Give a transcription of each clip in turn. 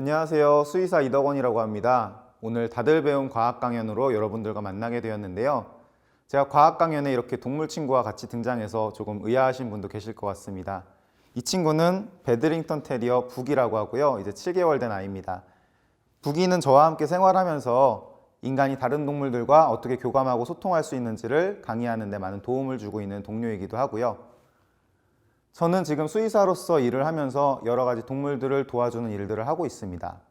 안녕하세요. 수의사 이덕원이라고 합니다. 오늘 다들 배운 과학 강연으로 여러분들과 만나게 되었는데요. 제가 과학 강연에 이렇게 동물 친구와 같이 등장해서 조금 의아하신 분도 계실 것 같습니다. 이 친구는 베드링턴 테리어 부기라고 하고요. 이제 7개월 된 아이입니다. 부기는 저와 함께 생활하면서 인간이 다른 동물들과 어떻게 교감하고 소통할 수 있는지를 강의하는 데 많은 도움을 주고 있는 동료이기도 하고요. 저는 지금 수의사로서 일을 하면서 여러 가지 동물들을 도와주는 일들을 하고 있습니다.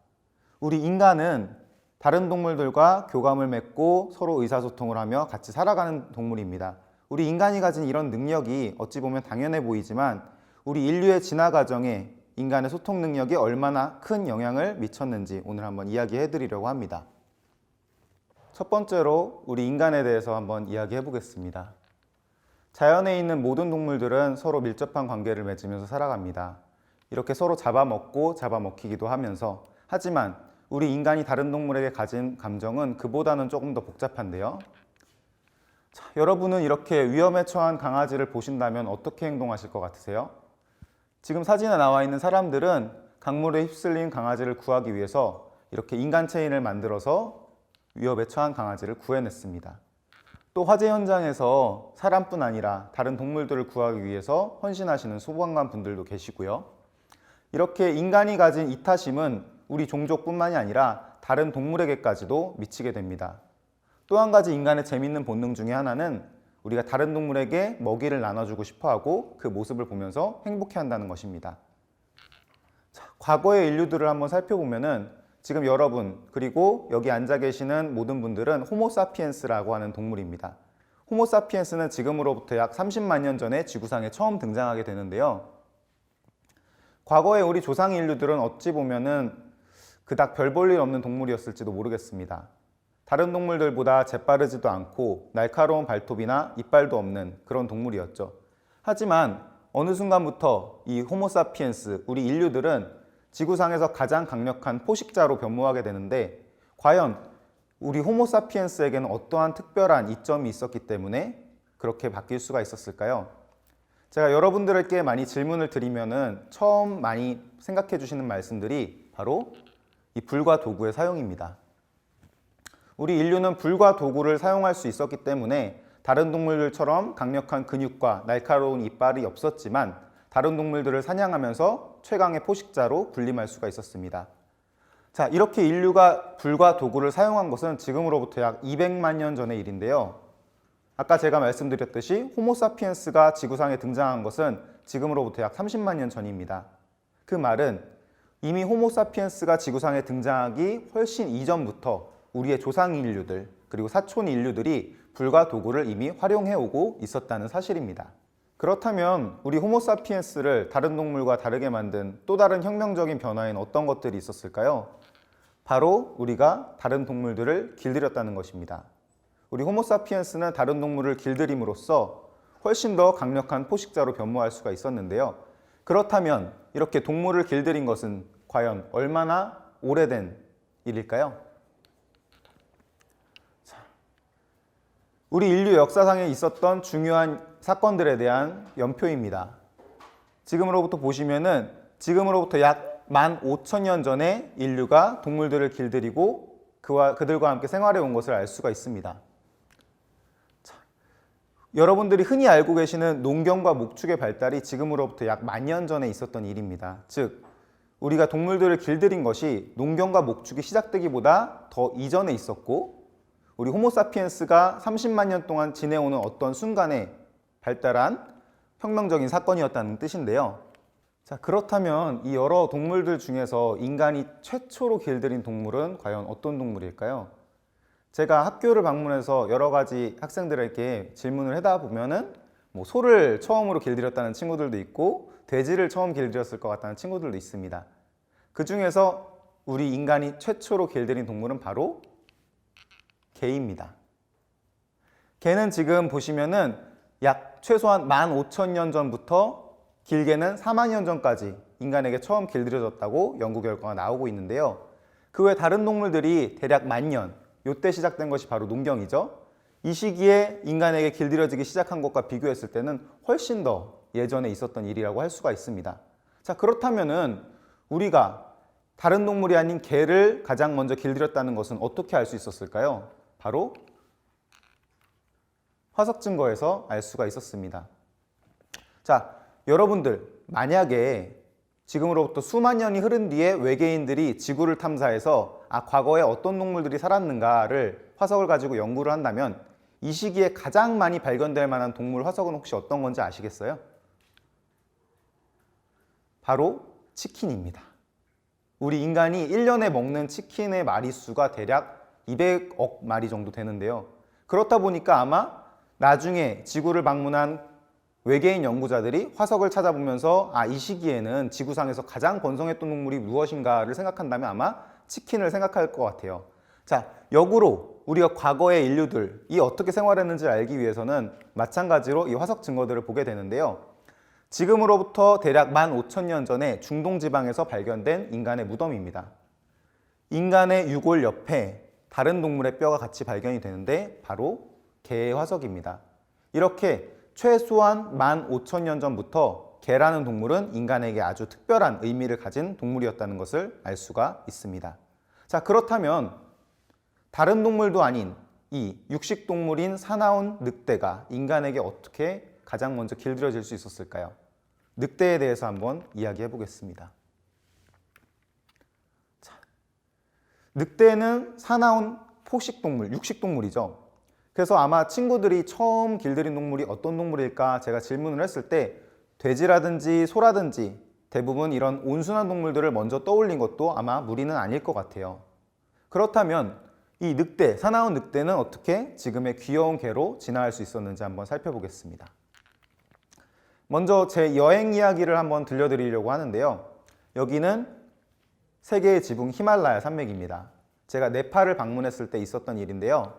우리 인간은 다른 동물들과 교감을 맺고 서로 의사소통을 하며 같이 살아가는 동물입니다. 우리 인간이 가진 이런 능력이 어찌 보면 당연해 보이지만 우리 인류의 진화 과정에 인간의 소통 능력이 얼마나 큰 영향을 미쳤는지 오늘 한번 이야기해 드리려고 합니다. 첫 번째로 우리 인간에 대해서 한번 이야기해 보겠습니다. 자연에 있는 모든 동물들은 서로 밀접한 관계를 맺으면서 살아갑니다. 이렇게 서로 잡아먹고 잡아먹히기도 하면서, 하지만 우리 인간이 다른 동물에게 가진 감정은 그보다는 조금 더 복잡한데요. 여러분은 이렇게 위험에 처한 강아지를 보신다면 어떻게 행동하실 것 같으세요? 지금 사진에 나와 있는 사람들은 강물에 휩쓸린 강아지를 구하기 위해서 이렇게 인간 체인을 만들어서 위협에 처한 강아지를 구해냈습니다. 또 화재 현장에서 사람뿐 아니라 다른 동물들을 구하기 위해서 헌신하시는 소방관 분들도 계시고요. 이렇게 인간이 가진 이타심은 우리 종족뿐만이 아니라 다른 동물에게까지도 미치게 됩니다. 또 한 가지 인간의 재밌는 본능 중에 하나는 우리가 다른 동물에게 먹이를 나눠주고 싶어하고 그 모습을 보면서 행복해한다는 것입니다. 과거의 인류들을 한번 살펴보면은 지금 여러분 그리고 여기 앉아 계시는 모든 분들은 호모사피엔스라고 하는 동물입니다. 호모사피엔스는 지금으로부터 약 30만 년 전에 지구상에 처음 등장하게 되는데요. 과거의 우리 조상 인류들은 어찌 보면은 그닥 별 볼 일 없는 동물이었을지도 모르겠습니다. 다른 동물들보다 재빠르지도 않고 날카로운 발톱이나 이빨도 없는 그런 동물이었죠. 하지만 어느 순간부터 이 호모사피엔스, 우리 인류들은 지구상에서 가장 강력한 포식자로 변모하게 되는데, 과연 우리 호모사피엔스에게는 어떠한 특별한 이점이 있었기 때문에 그렇게 바뀔 수가 있었을까요? 제가 여러분들에게 많이 질문을 드리면은 처음 많이 생각해 주시는 말씀들이 바로 이 불과 도구의 사용입니다. 우리 인류는 불과 도구를 사용할 수 있었기 때문에 다른 동물들처럼 강력한 근육과 날카로운 이빨이 없었지만 다른 동물들을 사냥하면서 최강의 포식자로 군림할 수가 있었습니다. 자, 이렇게 인류가 불과 도구를 사용한 것은 지금으로부터 약 200만 년 전의 일인데요. 아까 제가 말씀드렸듯이 호모사피엔스가 지구상에 등장한 것은 지금으로부터 약 30만 년 전입니다. 그 말은 이미 호모사피엔스가 지구상에 등장하기 훨씬 이전부터 우리의 조상 인류들 그리고 사촌 인류들이 불과 도구를 이미 활용해 오고 있었다는 사실입니다. 그렇다면 우리 호모사피엔스를 다른 동물과 다르게 만든 또 다른 혁명적인 변화에는 어떤 것들이 있었을까요? 바로 우리가 다른 동물들을 길들였다는 것입니다. 우리 호모사피엔스는 다른 동물을 길들임으로써 훨씬 더 강력한 포식자로 변모할 수가 있었는데요. 그렇다면 이렇게 동물을 길들인 것은 과연 얼마나 오래된 일일까요? 우리 인류 역사상에 있었던 중요한 사건들에 대한 연표입니다. 지금으로부터 보시면은 지금으로부터 약 15,000년 전에 인류가 동물들을 길들이고 그들과 함께 생활해 온 것을 알 수가 있습니다. 여러분들이 흔히 알고 계시는 농경과 목축의 발달이 지금으로부터 약 10,000년 전에 있었던 일입니다. 즉, 우리가 동물들을 길들인 것이 농경과 목축이 시작되기보다 더 이전에 있었고, 우리 호모사피엔스가 30만 년 동안 지내오는 어떤 순간에 발달한 혁명적인 사건이었다는 뜻인데요. 자, 그렇다면 이 여러 동물들 중에서 인간이 최초로 길들인 동물은 과연 어떤 동물일까요? 제가 학교를 방문해서 여러 가지 학생들에게 질문을 하다 보면은 소를 처음으로 길들였다는 친구들도 있고 돼지를 처음 길들였을 것 같다는 친구들도 있습니다. 그 중에서 우리 인간이 최초로 길들인 동물은 바로 개입니다. 개는 지금 보시면은 약 최소한 15,000년 전부터 길게는 4만 년 전까지 인간에게 처음 길들여졌다고 연구 결과가 나오고 있는데요. 그 외 다른 동물들이 대략 10,000년, 이때 시작된 것이 바로 농경이죠. 이 시기에 인간에게 길들여지기 시작한 것과 비교했을 때는 훨씬 더 예전에 있었던 일이라고 할 수가 있습니다. 자, 그렇다면은 우리가 다른 동물이 아닌 개를 가장 먼저 길들였다는 것은 어떻게 알 수 있었을까요? 바로 화석 증거에서 알 수가 있었습니다. 자, 여러분들 만약에 지금으로부터 수만 년이 흐른 뒤에 외계인들이 지구를 탐사해서 과거에 어떤 동물들이 살았는가를 화석을 가지고 연구를 한다면 이 시기에 가장 많이 발견될 만한 동물 화석은 혹시 어떤 건지 아시겠어요? 바로 치킨입니다. 우리 인간이 1년에 먹는 치킨의 마리수가 대략 200억 마리 정도 되는데요. 그렇다 보니까 아마 나중에 지구를 방문한 외계인 연구자들이 화석을 찾아보면서 이 시기에는 지구상에서 가장 번성했던 동물이 무엇인가를 생각한다면 아마 치킨을 생각할 것 같아요. 자, 역으로 우리가 과거의 인류들이 어떻게 생활했는지를 알기 위해서는 마찬가지로 이 화석 증거들을 보게 되는데요. 지금으로부터 대략 15,000년 전에 중동 지방에서 발견된 인간의 무덤입니다. 인간의 유골 옆에 다른 동물의 뼈가 같이 발견이 되는데 바로 개의 화석입니다. 이렇게 최소한 15,000년 전부터 개라는 동물은 인간에게 아주 특별한 의미를 가진 동물이었다는 것을 알 수가 있습니다. 자, 그렇다면 다른 동물도 아닌 이 육식동물인 사나운 늑대가 인간에게 어떻게 가장 먼저 길들여질 수 있었을까요? 늑대에 대해서 한번 이야기해 보겠습니다. 자, 늑대는 사나운 포식동물, 육식동물이죠. 그래서 아마 친구들이 처음 길들인 동물이 어떤 동물일까 제가 질문을 했을 때 돼지라든지 소라든지 대부분 이런 온순한 동물들을 먼저 떠올린 것도 아마 무리는 아닐 것 같아요. 그렇다면 이 늑대, 사나운 늑대는 어떻게 지금의 귀여운 개로 진화할 수 있었는지 한번 살펴보겠습니다. 먼저 제 여행 이야기를 한번 들려드리려고 하는데요. 여기는 세계의 지붕 히말라야 산맥입니다. 제가 네팔을 방문했을 때 있었던 일인데요.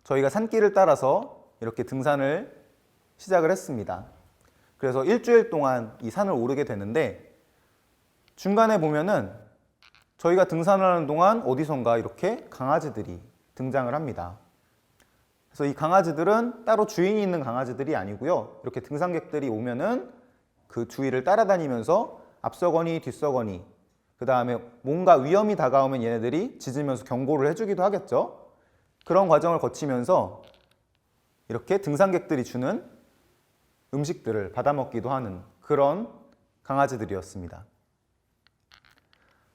저희가 산길을 따라서 이렇게 등산을 시작을 했습니다. 그래서 일주일 동안 이 산을 오르게 되는데 중간에 보면은 저희가 등산을 하는 동안 어디선가 이렇게 강아지들이 등장을 합니다. 그래서 이 강아지들은 따로 주인이 있는 강아지들이 아니고요. 이렇게 등산객들이 오면은 그 주위를 따라다니면서 앞서거니 뒤서거니 그 다음에 뭔가 위험이 다가오면 얘네들이 짖으면서 경고를 해주기도 하겠죠. 그런 과정을 거치면서 이렇게 등산객들이 주는 음식들을 받아먹기도 하는 그런 강아지들이었습니다.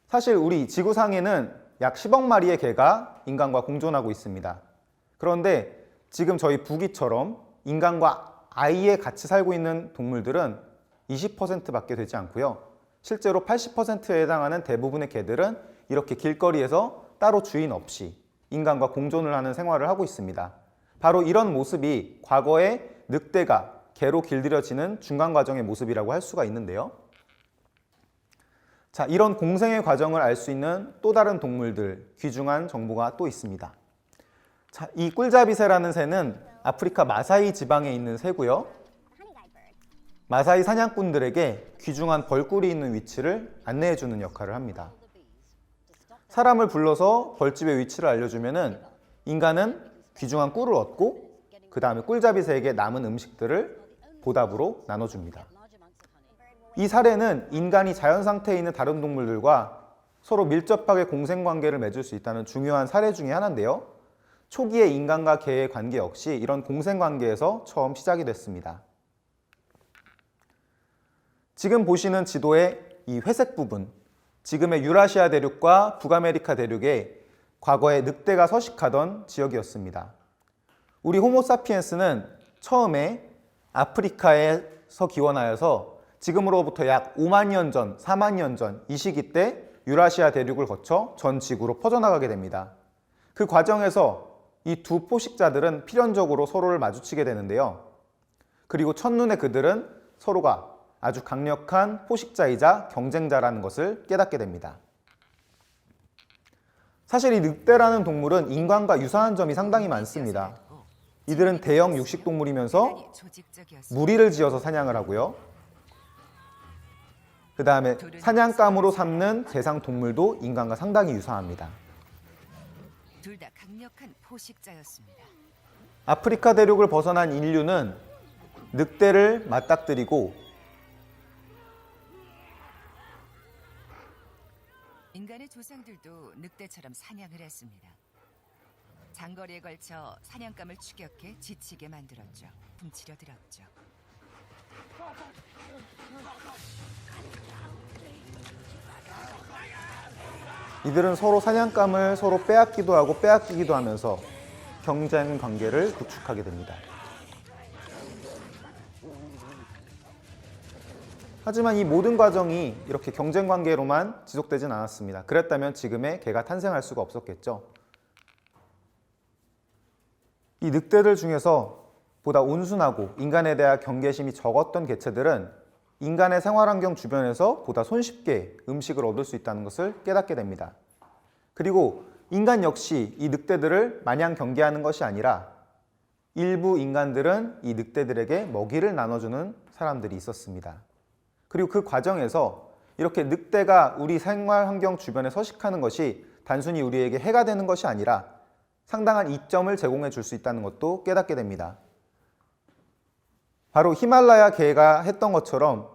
사실 우리 지구상에는 약 10억 마리의 개가 인간과 공존하고 있습니다. 그런데 지금 저희 부기처럼 인간과 아예 같이 살고 있는 동물들은 20%밖에 되지 않고요. 실제로 80%에 해당하는 대부분의 개들은 이렇게 길거리에서 따로 주인 없이 인간과 공존을 하는 생활을 하고 있습니다. 바로 이런 모습이 과거에 늑대가 개로 길들여지는 중간 과정의 모습이라고 할 수가 있는데요. 자, 이런 공생의 과정을 알 수 있는 또 다른 동물들, 귀중한 정보가 또 있습니다. 자, 이 꿀자비새라는 새는 아프리카 마사이 지방에 있는 새고요. 마사이 사냥꾼들에게 귀중한 벌꿀이 있는 위치를 안내해주는 역할을 합니다. 사람을 불러서 벌집의 위치를 알려주면은 인간은 귀중한 꿀을 얻고 그 다음에 꿀자비새에게 남은 음식들을 보답으로 나눠줍니다. 이 사례는 인간이 자연 상태에 있는 다른 동물들과 서로 밀접하게 공생관계를 맺을 수 있다는 중요한 사례 중에 하나인데요. 초기에 인간과 개의 관계 역시 이런 공생관계에서 처음 시작이 됐습니다. 지금 보시는 지도의 이 회색 부분, 지금의 유라시아 대륙과 북아메리카 대륙에 과거에 늑대가 서식하던 지역이었습니다. 우리 호모사피엔스는 처음에 아프리카에서 기원하여서 지금으로부터 약 5만 년 전, 4만 년 전 이 시기 때 유라시아 대륙을 거쳐 전 지구로 퍼져나가게 됩니다. 그 과정에서 이 두 포식자들은 필연적으로 서로를 마주치게 되는데요. 그리고 첫눈에 그들은 서로가 아주 강력한 포식자이자 경쟁자라는 것을 깨닫게 됩니다. 사실 이 늑대라는 동물은 인간과 유사한 점이 상당히 많습니다. 이들은 대형 육식동물이면서 무리를 지어서 사냥을 하고요. 그 다음에 사냥감으로 삼는 대상 동물도 인간과 상당히 유사합니다. 둘 다 강력한 포식자였습니다. 아프리카 대륙을 벗어난 인류는 늑대를 맞닥뜨리고 인간의 조상들도 늑대처럼 사냥을 했습니다. 장거리에 걸쳐 사냥감을 추격해 지치게 만들었죠. 훔치려 들었죠. 이들은 서로 사냥감을 서로 빼앗기도 하고 빼앗기기도 하면서 경쟁 관계를 구축하게 됩니다. 하지만 이 모든 과정이 이렇게 경쟁 관계로만 지속되진 않았습니다. 그랬다면 지금의 개가 탄생할 수가 없었겠죠. 이 늑대들 중에서 보다 온순하고 인간에 대한 경계심이 적었던 개체들은 인간의 생활환경 주변에서 보다 손쉽게 음식을 얻을 수 있다는 것을 깨닫게 됩니다. 그리고 인간 역시 이 늑대들을 마냥 경계하는 것이 아니라 일부 인간들은 이 늑대들에게 먹이를 나눠주는 사람들이 있었습니다. 그리고 그 과정에서 이렇게 늑대가 우리 생활환경 주변에 서식하는 것이 단순히 우리에게 해가 되는 것이 아니라 상당한 이점을 제공해 줄 수 있다는 것도 깨닫게 됩니다. 바로 히말라야 개가 했던 것처럼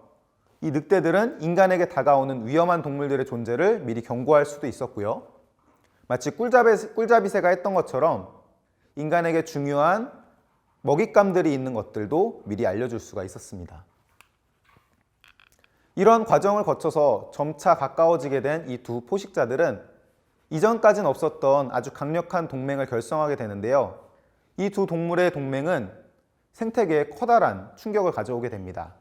이 늑대들은 인간에게 다가오는 위험한 동물들의 존재를 미리 경고할 수도 있었고요. 마치 꿀잡이새가 했던 것처럼 인간에게 중요한 먹잇감들이 있는 것들도 미리 알려줄 수가 있었습니다. 이런 과정을 거쳐서 점차 가까워지게 된 이 두 포식자들은 이전까지는 없었던 아주 강력한 동맹을 결성하게 되는데요. 이 두 동물의 동맹은 생태계에 커다란 충격을 가져오게 됩니다.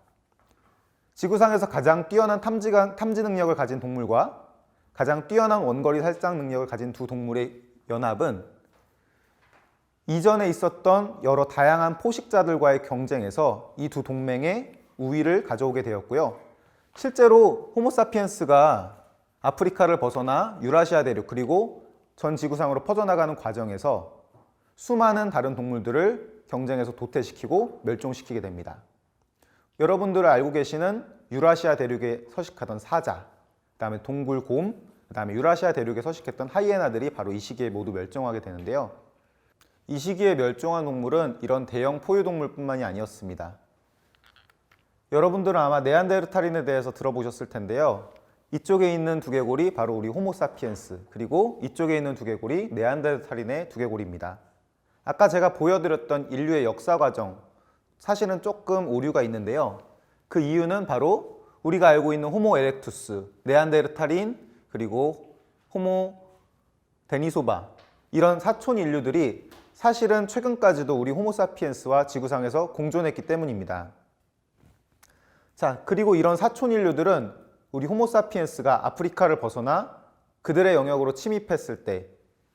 지구상에서 가장 뛰어난 탐지 능력을 가진 동물과 가장 뛰어난 원거리 살상 능력을 가진 두 동물의 연합은 이전에 있었던 여러 다양한 포식자들과의 경쟁에서 이 두 동맹의 우위를 가져오게 되었고요. 실제로 호모사피엔스가 아프리카를 벗어나 유라시아 대륙 그리고 전 지구상으로 퍼져나가는 과정에서 수많은 다른 동물들을 경쟁에서 도태시키고 멸종시키게 됩니다. 여러분들 알고 계시는 유라시아 대륙에 서식하던 사자, 그 다음에 동굴곰, 그 다음에 유라시아 대륙에 서식했던 하이에나들이 바로 이 시기에 모두 멸종하게 되는데요. 이 시기에 멸종한 동물은 이런 대형 포유동물뿐만이 아니었습니다. 여러분들은 아마 네안데르탈인에 대해서 들어보셨을 텐데요. 이쪽에 있는 두개골이 바로 우리 호모사피엔스, 그리고 이쪽에 있는 두개골이 네안데르탈인의 두개골입니다. 아까 제가 보여드렸던 인류의 역사 과정, 사실은 조금 오류가 있는데요. 그 이유는 바로 우리가 알고 있는 호모 에렉투스, 네안데르탈인, 그리고 호모 데니소바 이런 사촌 인류들이 사실은 최근까지도 우리 호모사피엔스와 지구상에서 공존했기 때문입니다. 자, 그리고 이런 사촌 인류들은 우리 호모사피엔스가 아프리카를 벗어나 그들의 영역으로 침입했을 때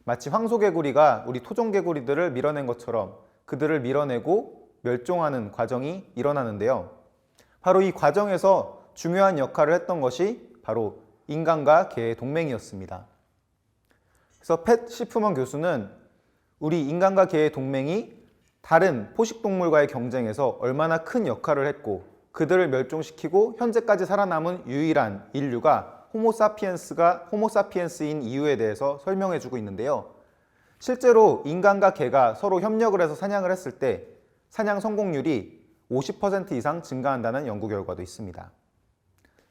마치 황소개구리가 우리 토종개구리들을 밀어낸 것처럼 그들을 밀어내고 멸종하는 과정이 일어나는데요. 바로 이 과정에서 중요한 역할을 했던 것이 바로 인간과 개의 동맹이었습니다. 그래서 팻 시프먼 교수는 우리 인간과 개의 동맹이 다른 포식동물과의 경쟁에서 얼마나 큰 역할을 했고 그들을 멸종시키고 현재까지 살아남은 유일한 인류가 호모사피엔스인 이유에 대해서 설명해주고 있는데요. 실제로 인간과 개가 서로 협력을 해서 사냥을 했을 때 사냥 성공률이 50% 이상 증가한다는 연구 결과도 있습니다.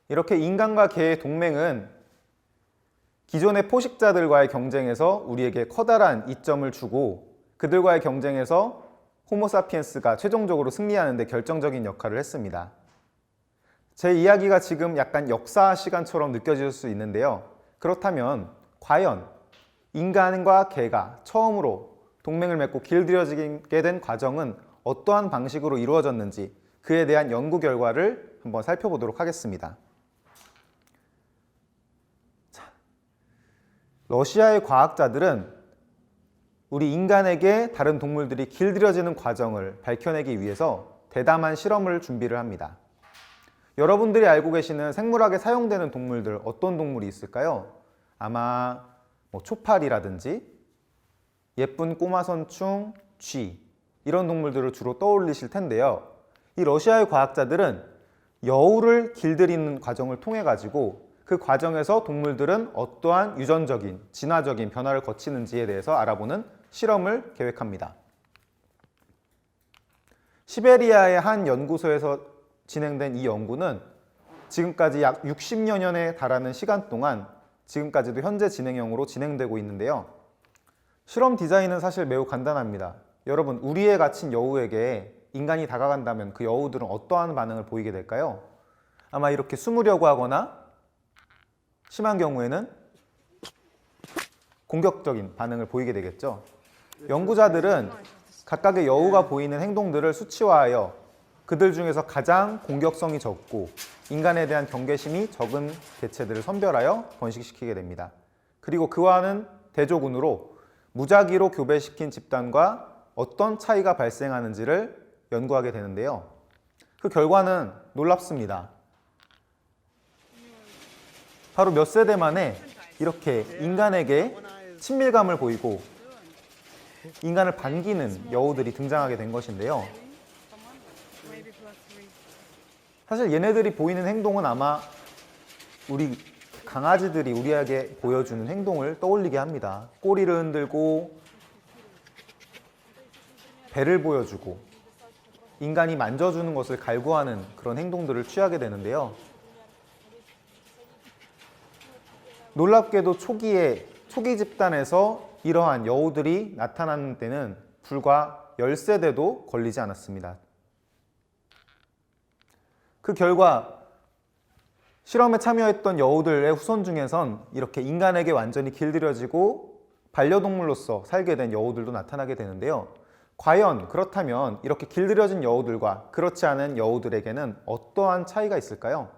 이렇게 인간과 개의 동맹은 기존의 포식자들과의 경쟁에서 우리에게 커다란 이점을 주고 그들과의 경쟁에서 호모사피엔스가 최종적으로 승리하는 데 결정적인 역할을 했습니다. 제 이야기가 지금 약간 역사 시간처럼 느껴질 수 있는데요. 그렇다면 과연 인간과 개가 처음으로 동맹을 맺고 길들여지게 된 과정은 어떠한 방식으로 이루어졌는지 그에 대한 연구 결과를 한번 살펴보도록 하겠습니다. 자, 러시아의 과학자들은 우리 인간에게 다른 동물들이 길들여지는 과정을 밝혀내기 위해서 대담한 실험을 준비를 합니다. 여러분들이 알고 계시는 생물학에 사용되는 동물들 어떤 동물이 있을까요? 아마 초파리라든지 예쁜 꼬마선충, 쥐 이런 동물들을 주로 떠올리실 텐데요. 이 러시아의 과학자들은 여우를 길들이는 과정을 통해 가지고 그 과정에서 동물들은 어떠한 유전적인, 진화적인 변화를 거치는지에 대해서 알아보는 실험을 계획합니다. 시베리아의 한 연구소에서 진행된 이 연구는 지금까지 약 60여 년에 달하는 시간 동안 지금까지도 현재 진행형으로 진행되고 있는데요. 실험 디자인은 사실 매우 간단합니다. 여러분, 우리에 갇힌 여우에게 인간이 다가간다면 그 여우들은 어떠한 반응을 보이게 될까요? 아마 이렇게 숨으려고 하거나 심한 경우에는 공격적인 반응을 보이게 되겠죠. 연구자들은 각각의 여우가 보이는 행동들을 수치화하여 그들 중에서 가장 공격성이 적고 인간에 대한 경계심이 적은 개체들을 선별하여 번식시키게 됩니다. 그리고 그와는 대조군으로 무작위로 교배시킨 집단과 어떤 차이가 발생하는지를 연구하게 되는데요. 그 결과는 놀랍습니다. 바로 몇 세대 만에 이렇게 인간에게 친밀감을 보이고 인간을 반기는 여우들이 등장하게 된 것인데요. 사실 얘네들이 보이는 행동은 아마 우리 강아지들이 우리에게 보여주는 행동을 떠올리게 합니다. 꼬리를 흔들고 배를 보여주고 인간이 만져주는 것을 갈구하는 그런 행동들을 취하게 되는데요. 놀랍게도 초기 집단에서 이러한 여우들이 나타나는 때는 불과 10세대도 걸리지 않았습니다. 그 결과 실험에 참여했던 여우들의 후손 중에선 이렇게 인간에게 완전히 길들여지고 반려동물로서 살게 된 여우들도 나타나게 되는데요. 과연 그렇다면 이렇게 길들여진 여우들과 그렇지 않은 여우들에게는 어떠한 차이가 있을까요?